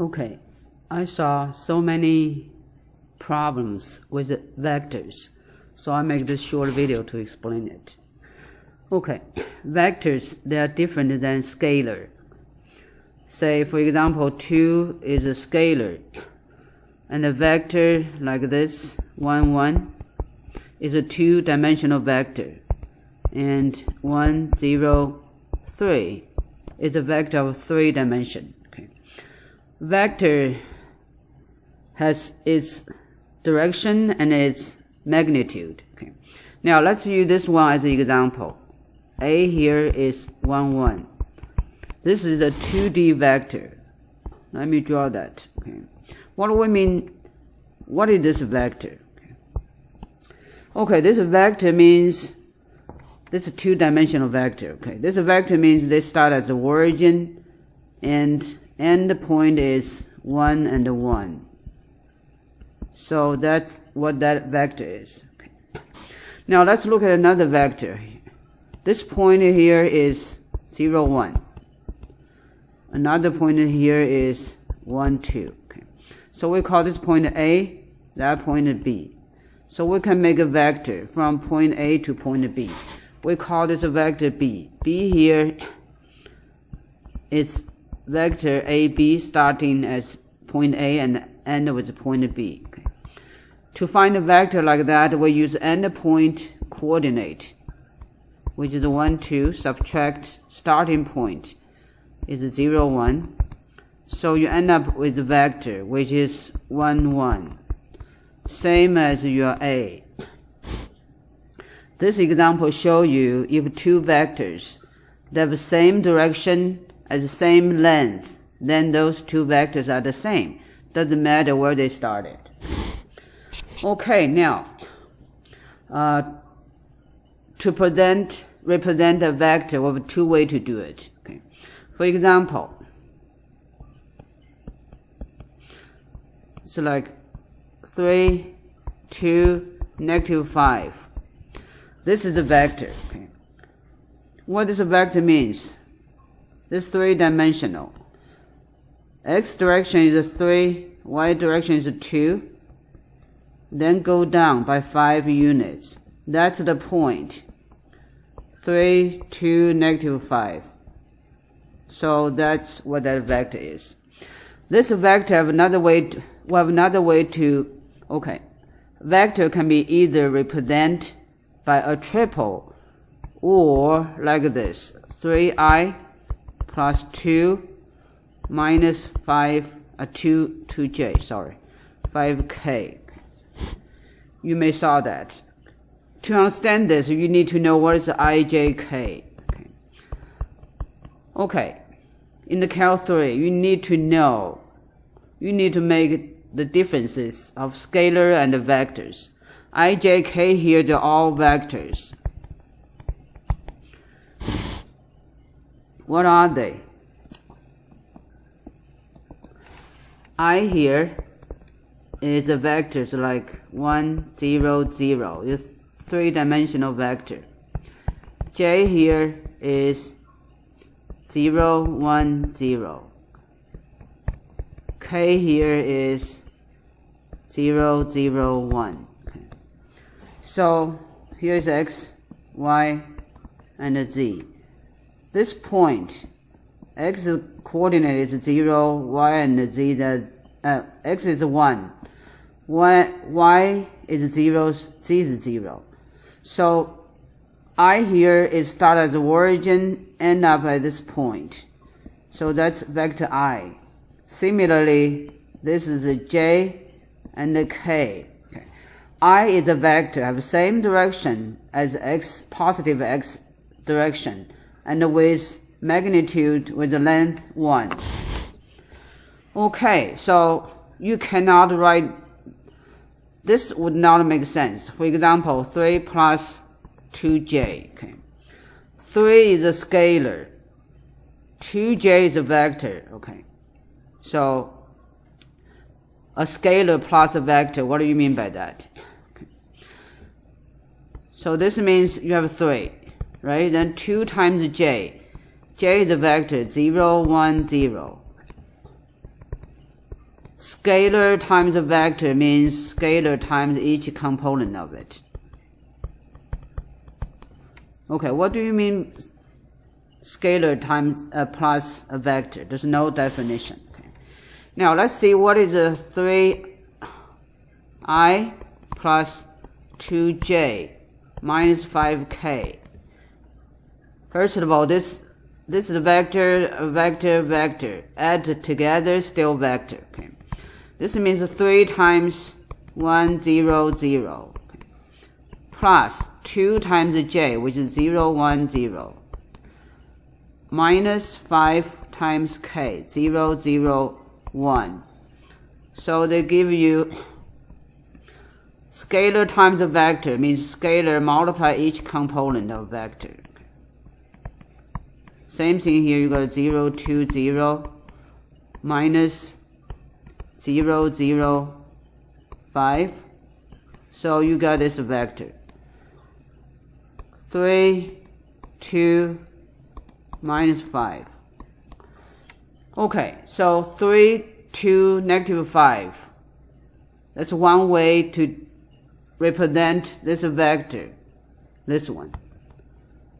Okay, I saw so many problems with vectors, so I make this short video to explain it. Okay, vectors, they are different than scalar. Say, for example, 2 is a scalar, and a vector like this, 1, 1, is a two-dimensional vector, and 1, 0, 3 is a vector of 3 dimensions. Okay. Vector has its direction and its magnitude. Okay. Now let's use this one as an example. A here is 1, 1. This is a 2D vector. Let me draw that. Okay. What do we mean? What is this vector? Okay, this vector means this is a two-dimensional vector. Okay, this vector means they start as the origin and end point is 1 and 1. So that's what that vector is. Okay. Now let's look at another vector. This point here is 0, 1. Another point here is 1, 2. Okay. So we call this point A, that point B. So we can make a vector from point A to point B. We call this a vector B. B here is vector AB starting as point A and end with point B. Okay. To find a vector like that, we use endpoint coordinate, which is 1, 2, subtract starting point is 0, 1. So you end up with a vector which is 1, 1. Same as your A. This example shows you if two vectors that have the same direction as the same length, then those two vectors are the same. Doesn't matter where they started. Okay, now to represent a vector, we have two ways to do it. Okay. For example, it's like 3, 2, -5. This is a vector. Okay. What this vector means? This three-dimensional. X direction is 3, Y direction is 2. Then go down by 5 units. That's the point. 3, 2, -5. So that's what that vector is. This vector have another way to okay. Vector can be either represented by a triple or like this. 3i plus 2 minus 2j, sorry, 5k. You may saw that. To understand this, you need to know what is ijk. Okay. In the Cal 3, you need to make the differences of scalar and vectors. ijk here, they're all vectors. What are they? I here is a vector like 1, 0, 0. It's three-dimensional vector. J here is 0, 1, 0. K here is 0, 0, 1. Okay. So here's X, Y, and Z. This point, X coordinate is 0, Y and Z, X is 1. Y is 0, Z is 0. So I here is start as the origin, end up at this point. So that's vector I. Similarly, this is a J and a K. Okay. I is a vector, have the same direction as X, positive X direction, and with magnitude with the length 1. Okay, so you cannot write, this would not make sense. For example, 3 plus 2j. Okay. 3 is a scalar. 2j is a vector. Okay. So a scalar plus a vector, what do you mean by that? Okay. So this means you have 3, right? Then 2 times j. J is a vector, 0, 1, 0. Scalar times a vector means scalar times each component of it. Okay, what do you mean scalar times plus a vector? There's no definition. Okay. Now let's see what is a 3i plus 2j minus 5k. First of all, this is a vector, vector. Add together, still vector. Okay. This means 3 times 1, 0, 0. Okay. Plus 2 times j, which is 0, 1, 0. Minus 5 times k, 0, 0, 1. So they give you scalar times a vector, means scalar multiply each component of vector. Same thing here, you got 0, 2, 0, minus 0, 0, 5. So you got this vector. 3, 2, minus 5. Okay, so 3, 2, negative 5. That's one way to represent this vector, this one.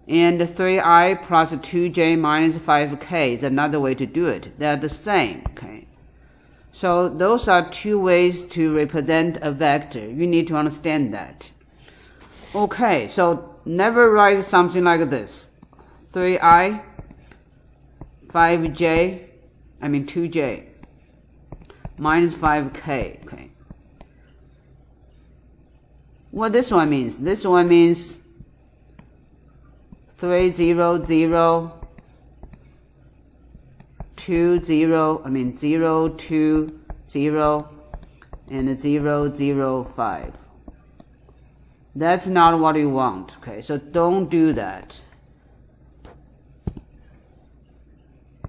And 3i plus 2j minus 5k is another way to do it. They're the same, okay? So those are two ways to represent a vector. You need to understand that. Okay, so never write something like this. 3i, 2j, minus 5k, okay? What this one means? This one means 3, 0, 0, 2, 0, 0, 2, 0, and 0, 0, 5. That's not what you want, okay? So don't do that.